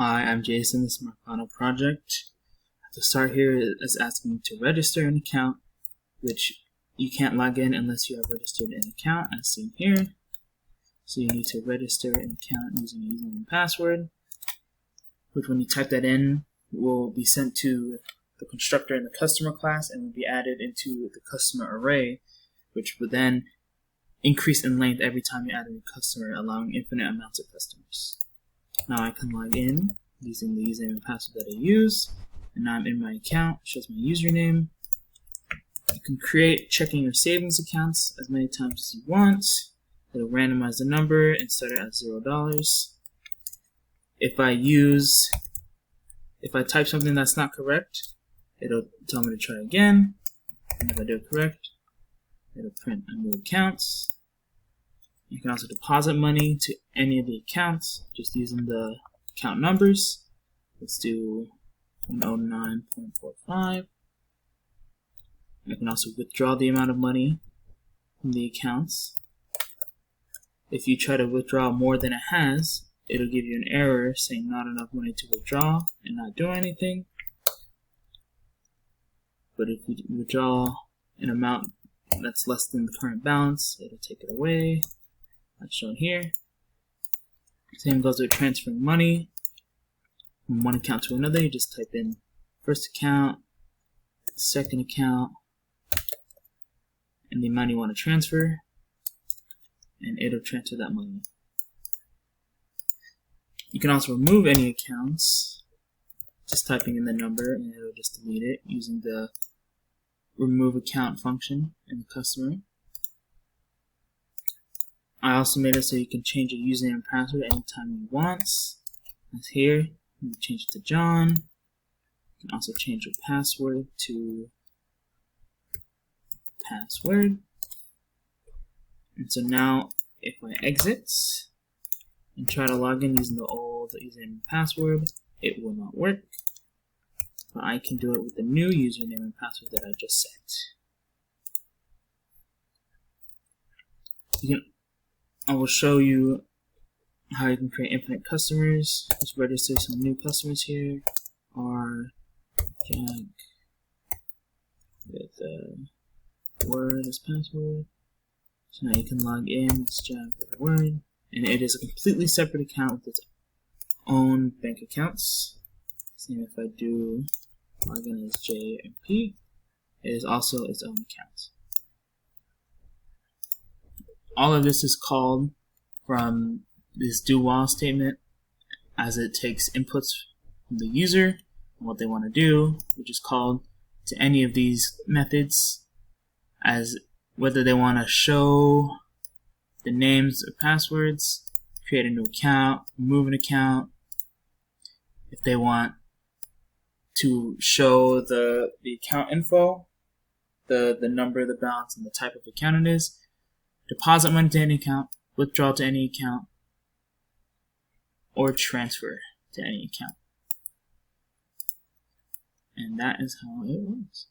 Hi, I'm Jason. This is my final project. To start here is asking me to register an account, which you can't log in unless you have registered an account, as seen here. So you need to register an account using a username and password, which when you type that in will be sent to the constructor in the customer class and will be added into the customer array, which will then increase in length every time you add a new customer, allowing infinite amounts of customers. Now I can log in using the username and password that I use, and now I'm in my account. It shows my username. You can create checking or savings accounts as many times as you want. It'll randomize the number and set it at $0. If I type something that's not correct, it'll tell me to try again, and if I do it correct, it'll print a new account. You can also deposit money to any of the accounts just using the account numbers. Let's do 109.45. You can also withdraw the amount of money from the accounts. If you try to withdraw more than it has, it'll give you an error saying not enough money to withdraw and not do anything. But if you withdraw an amount that's less than the current balance, it'll take it away. That's shown here. Same goes with transferring money from one account to another. You just type in first account, second account, and the amount you want to transfer, and it'll transfer that money. You can also remove any accounts, just typing in the number, and it'll just delete it using the remove account function in the customer. I also made it so you can change your username and password anytime you want. As here, you can change it to John. You can also change your password to password. And so now, if I exit and try to log in using the old username and password, it will not work. But I can do it with the new username and password that I just set. I will show you how you can create infinite customers. Let's register some new customers here. Jack with word as password. So now you can log in. It's Jack with word, and it is a completely separate account with its own bank accounts. Same if I do login as JMP, it is also its own account. All of this is called from this do while statement, as it takes inputs from the user and what they want to do, which is called to any of these methods, as whether they want to show the names or passwords, create a new account, remove an account, if they want to show the account info, the number, the balance, and the type of account it is, deposit money to any account, withdraw to any account, or transfer to any account. And that is how it works.